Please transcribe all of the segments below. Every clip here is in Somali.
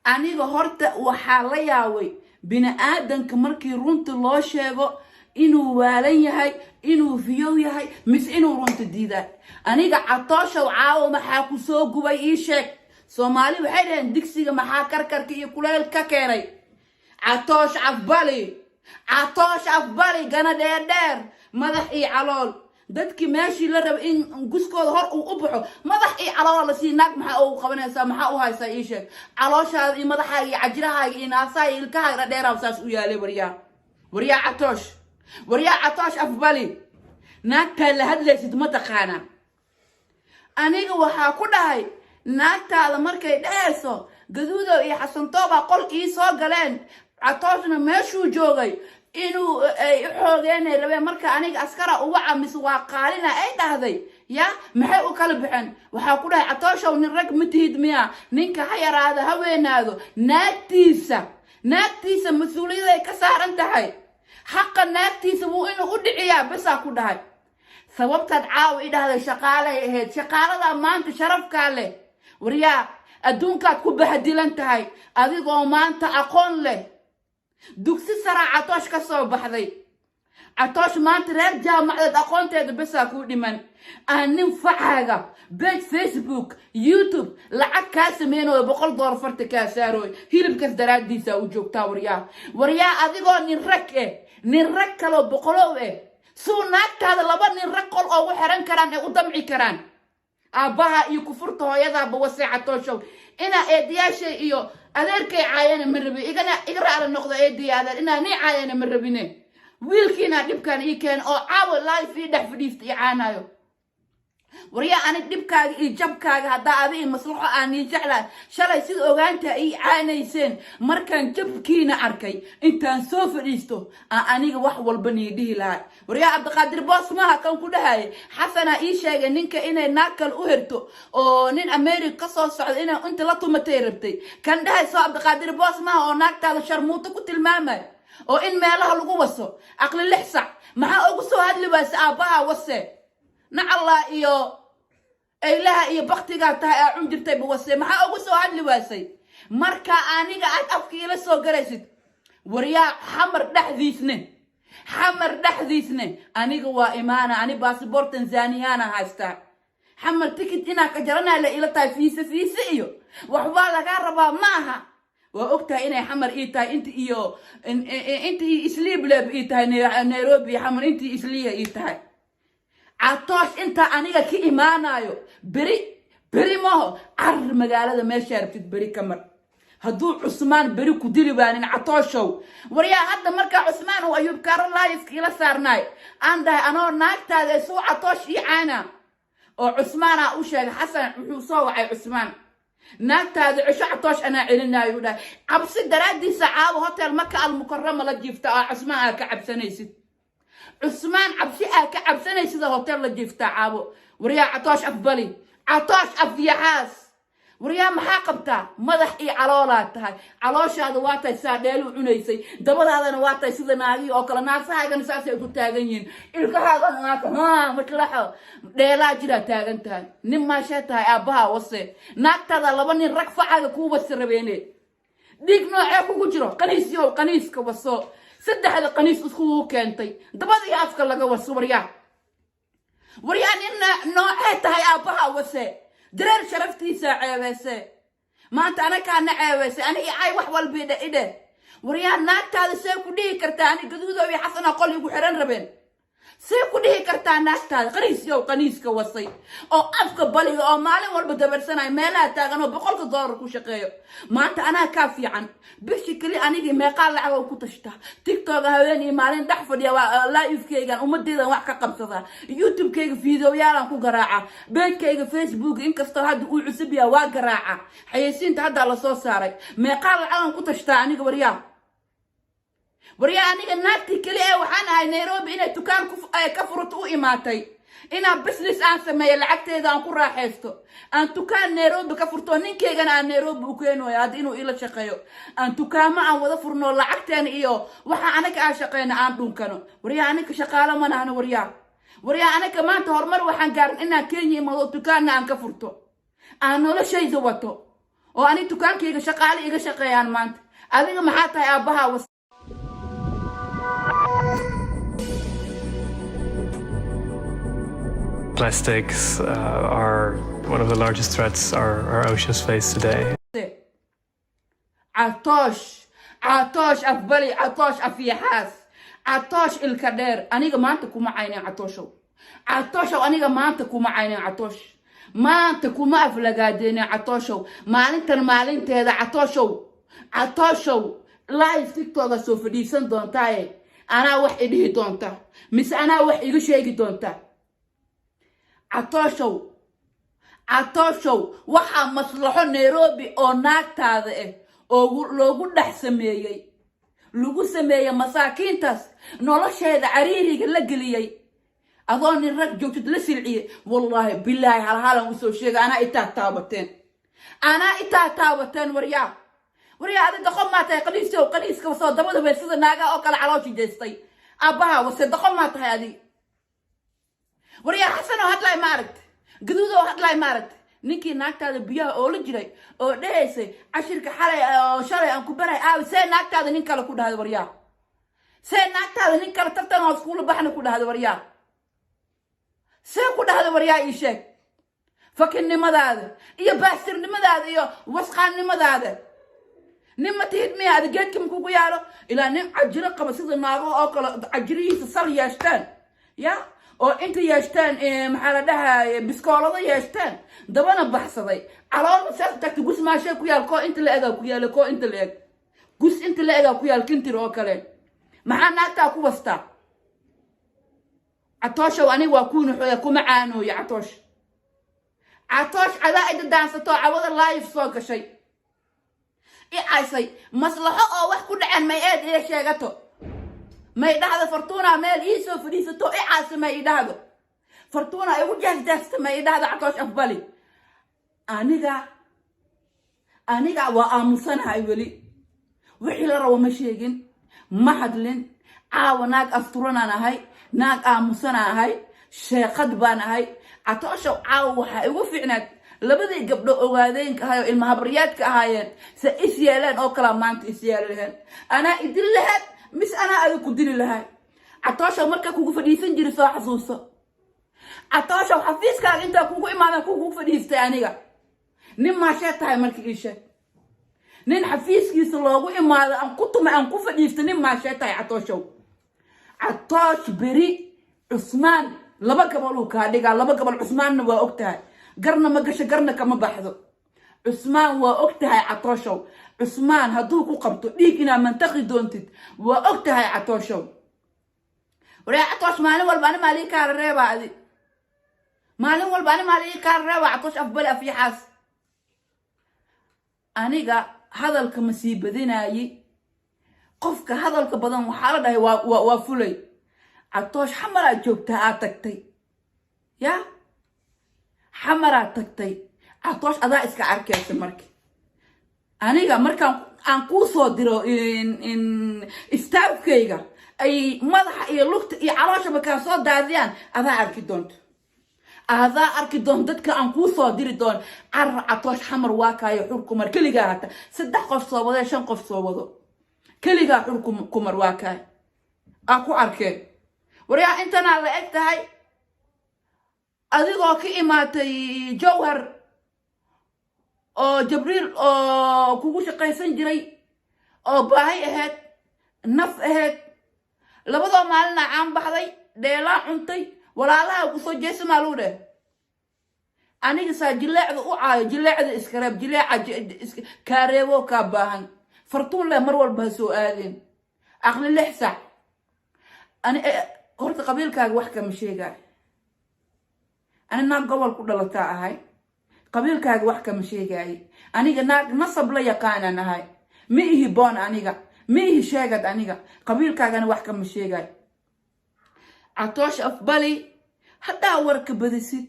aniga horta waxaa la yaabay bini'aadanka markii runta loo sheego inuu waalan yahay inuu fiyow yahay mis inuu runta diidaa aniga catooshow caawo maxaa ku soo gubay ii sheeg Soomaali waxay dhaheen digsiga maxaa karkarka iyo kuleel ka keenay catoosh afbali gana dheer madax iyo calool dadkii meeshii la raba in guskooda hor uu u baxo madax iyo calool la sii naag maxaa uu qabanaysaa maxaa u haysaa ii sheeg calooshaada iyo madaxaaga iyo cajirahaaga iyo naasaha iyo ilkahaaga dheeraw saas u yaalay waryaa catoosh afbali naagtaa la hadlaysid ma taqaanaa aniga waxaa ku dhahay naagtaada markay dhahayso gaduudow iyo xasantooba qol ii soo galeen catooshna meeshuu joogay inuu xoogeenay rabeen marka aniga askara uga camis waa qaalina ay dhahday ya maxay u kala baxeen waxaa ku dhahay catooshow nin rag ma tihid miya ninka ha yaraada ha weynaado naagtiisa mas-uuliyaday ka saaran tahay xaqa naagtiisa wuu inuu u dhiciyaa bisaa ku dhahay sababtaad caawa i dhahday shaqaalay ahayd shaqaalada maanta sharafkaa leh waryaa adduunkaad ku bahadilan tahay adigoo maanta aqoon leh dugsi saraa catoosh ka soo baxday catoosh maanta reer jaamacadeed aqoonteeda bisaa kuu dhiman nin facaaga page Facebook YouTube lacag kaa sameynayo $100 farta kaa saarooy hilibkas daraadiisa u joogtaa waryaa adigoo nin rag kaloo boqolow suu naagtaada laba nin rag qol oogu xiran karaan ee u damci karaan aabbaha iyo kufurta hooyadaaba wasee catooshow inaa eedayaashay iyo adeerkay caayana ma rabin iga raala noqdo eedaya adeer inaa nii caayana ma rabine wiilkiina dhibkaan ii keen oo caawa life ii dhex fadhiista ii caanayo waryaa anig dhibkaaga iyo jabkaaga haddaa adii maslaxo aan ii jeclahay shalay sida ogaanta ii caanayseen markaan jabkiina arkay intaan soo fadhiisto aniga wax walba nii dhihi lahay waryaa cabdiqaadir boos maaha kan ku dhahay xasana ii sheegay ninka inay naag kale u herto oo nin America ka soo socda inay inta la tumatay rabtay kan dhahay soo cabdiqaadir boos maaha oo naagtaada sharmuuto ku tilmaamay oo in meelaha lagu waso aqli lixsac maxaa ugu soo hadli waayay aabbaha wase nacalla iyo aylaha iyo baqtiga tahay jirtay bawase maxaa ugu soo hadli waasay marka aniga aad afkii la soo garaysid waryaa xamar dhaxdiisne aniga waa imaana ani passport Tanzaniana haysta xamar ticket ina ka jarana la ila tahay fiisa iyo waxba laga rabaa maaha waa ogtahay inay xamar ii tahay intii isliib leeb ii tahay Nairobi xamar intii isliya ii tahay catoosh inta aniga ki imaanayo beri maho magaalada meesha rabtid beri kamar hadduu Cusmaan beri ku dili baanin catooshow waryaa hadda markaa Cusmaan oo Ayuub Karo live ila saarnay aan dhahay anoo naagtaada soo catoosh ii caana oo Cusmaana u sheegay Xasan wuxuu soo wacay Cusmaan naagtaada cisho catoosh ana celinayo dhahay cabsi daraadiisa caawa hotel Makka al-Mukarrama la jiifta Cusmaan ka cabsanaysid عثمان عبسي كعبسني سيدا هوتيل لجيفتا عابو وريا عطاش أفبالي عطاش أفيحاس وريا محاقبتا مدح إي علولات هاي علوش هذا واتاي ساديلو عنيسي دبل هذا نواتاي سيدا ناغي أوكلا ناسا هاي نساسي يكو تاغنين إلقا هذا ناكا متلحو ديلا جدا تاغن تاي نما شاتاي أبها وصي ناكتا دا لبني ركفا هذا كوبا سربيني ديك نوعيكو كجرو قنيس كوبسو سدح هذا قنيس أسخوه كنتي دبادي أفكر لك وصو وريا إن نوعيتها يا أبها وسي درير شرفتي ساعة ما أنت أنا كان عاوسي أنا إيعاي وحوال بيدا إيدا وريا ناكتا هذا سيكو ديه كرتاني قدودو يحسن أقول يقو حران ربين سيكو ديه كرتان ناكتا هذا قنيس كوصي أو أفكر بالي أو مالي والبدبر سنة ميلا تاغنو بقولك دورك وشقيو ما أنت أنا كافي عن بشكل أنيجي ما قال لعبة وكتشته تيك توك هذاني مالين دحفر يا لايف كيجان ومدي ذا وحكة قبضة يوتيوب كيج فيديو يالا كو قراعة بيت كيج فيسبوك إنك استهاد وعسبيا وقراعة حيسين تهدى على صوص ساري ما قال لعبة وكتشته أنيجي وريا أنيجي ناتي كلي وحنا هاي نيروبي إنه تكان كفرتو إماتي إنا بسنس أن سمي لعقتي إذا أنكو راحيستو أن تكان نيروبي كفرتو نينكي أنا نيروبي وكينو يادينو إلا شقيو أن تكان معا وذفرنو لعقتين إيو وحا أنك أشقين أن دونكنو وريا أنك شقالة من أنا وريا أنك ما تهرمر وحان قارن إنا كيني مضو تكان أن كفرتو أنو لا شيء زواتو oo ani dukaankayga shaqaale iga shaqeeyaan maanta adiga maxaa tahay aabaha Plastics are one of the largest threats our oceans face today. عطوش أفبلي عطوش أفيحاس عطوش الكدير أنيقا ما أنتكو معاينين عطوشو أنيقا ما أنتكو معاينين عطوش ما أنتكو ما أفلقادين عطوشو مالين تهذا عطوشو لايف تيك توك سوف ديسان دونتاي أنا وحي ديه دونتا مس أنا وحي إيقو شيقي دونتا عطوشو وحا مصلحو نيروبي أو ناكتاذا إيه oo loogu dhax sameeyay lagu sameeyay masaakiintaas nolosheeda cariiriga la geliyay adoon rag joogtid la silciye wallahi billahi halhalan u soo sheegay ana itaa taabateen waryaa adiga qomaatay qaliiska soo dabada bay sida naaga oo kala calooshi jeestay abaha wase qomaatay adiga waryaa xasano hadlay maaragt gaduudo hadlay maaragt ninkii naagtaada biyaha oo la jiray oo dhahaysay cashirka xalay oo shalay aan ku baray see naagtaada nin kale ku dhahday waryaa see naagtaada nin kale tartan oo iskuul baxna ku dhahday waryaa see ku dhahday waryaa ii sheeg fakinnimadaada iyo baastirnimadaada iyo wasqaannimadaada nima tihid miya ada geedka makugu yaalo ilaa nin cajiro qaba sida naago oo kale cajirihiisa sal yeeshtaan ya oo inta yeeshtaan maxaa la dhahaa biskoolada yeeshtaan dabana baxsaday calool saas tagtay gus maashay ku yaal koo inta la egaa ku yaal koo inta la eg gus inta la egaa ku yaal kintir oo kale maxaa naagtaa ku wastaa catooshow aniga waa kuuna xooya kuma caanooya catoosh cadaa ida daansato cawada live soo gashay i aysay maslaxo oo wax ku dhaceen may eed iyo sheegato may dhahdo Fortuna meel ii soo fadhiisato i caasi may dhahdo Fortuna ay u jaajasta may dhahdo Catoosh Afbali aniga waa aamusanahay weli wixii la rabo ma sheegin ma hadlin caawa naag asturana nahay naag aamusanahay sheeqad baan ahay Catoosh caawa waxa igu fiicnaad labadii gabdho ogaadeenka ahayo ilmaha baryaadka ahaayeen sa is yeeleen oo kala maanta is yeeleen ana idin lahayd مش أنا أقول كدير لهاي عطاشة مركا كوكو فديسن جري صاح حسوسة عطاشة وحفيز كان أنت كوكو إما كوكو فديس تانية نم ما شات هاي مركي إيشة نين حفيز كيس الله إما أن كنتم أن كوكو فديس نم ما شات هاي عطاش بري عثمان لبا قبلو كاديقا لبا قبل عثمان ووقتها قرنا ما قش قرنا كما بحثو عثمان ووقتها عطاشة عثمان هدوكو قبطو ديكنا منطقي دونتد ووقتها عطاشة وريا عطاش مالين والباني مالي كار الريبا دي مالين والباني مالي كار الريبا عطاش أفبل في حاس أنيقا هذا الكمسيب ديناي قفك هذا الكبضان وحالة وفولي عطاش حمرا جوبتا آتكتي يا حمرا تكتي عطاش أدا إسكا عركي أسمركي aniga markaan aan ku soo diro in istaafkayga ay madaxa iyo lugta iyo caloosha ka soo daadiyaan adaa arki doon dadka aan ku soo diri doon Catoosh xamar waa kaayo xurkumar kaliga hata 3 qof soo wada 5 qof soo wado kaliga xurkumar waa kaay aku arkeen wariya intana la eg tahay adigoo ka imaatay Jowhar oo Jibriil oo kugu shaqaysan jiray oo baahi ahayd naf ahayd labadoo maalina aan baxday dheela cuntay walaalaha ku soo jeesay maaluude aniga saa jileecda u caayo jileecda iskaraab jileeca kaareebo ka baahan fartuun le mar walba soo aadeen aqli lixsa ani horta qabiilkaaga wax kama sheegay ana naag gobol ku dhalataa ahay qabiilkaaga wax kama sheegay aniga naag nasab la yaqaan ahay ma ihi boon aniga ma ihi sheegad aniga qabiilkaagana wax kama sheegay Catoosh Afbali hadaa warka badisid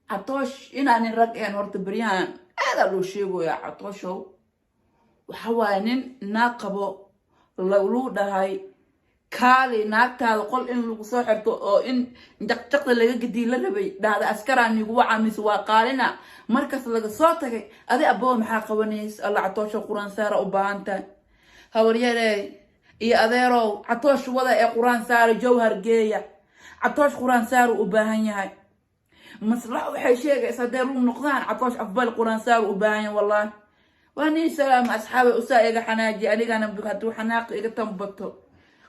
Catoosh inaan rag een horta bariyaan aad loo sheegoya Catoosh waxa waa nin naaqabo lagu dhahay كالي ناكتا قول إن لو سو خرتو أو إن دقدق laga gadi la rabay dhaada askaraan igu wacamis waa qaalina markas laga soo tagay adi aboo maxaa qabanays alla catoosha quraan saara u baahanta hawaryare iyo adeerow catoosh wada ee quraan saara jawhar geeya catoosh quraan saara u baahan yahay maslax waxay sheegaysaa deer u noqdaan catoosh afbal quraan saara u baahan yahay wallahi waani salaam asxaabi usaa iga xanaaji anigana haduu xanaaq iga tambato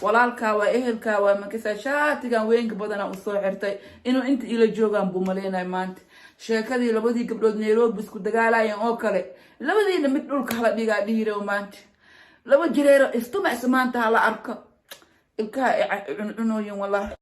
walaalka waa ehelka waa makasa shaatigan weynka badana u soo xirtay inuu inta ila joogan buu maleynay maanta sheekadii labadii gabdhood Nairobi isku dagaalayeen oo kale labadiina mid dhulka hala dhigaa dhiirow maanta laba jireero istuma ismaanta hala arko ilka cunooyin wallahi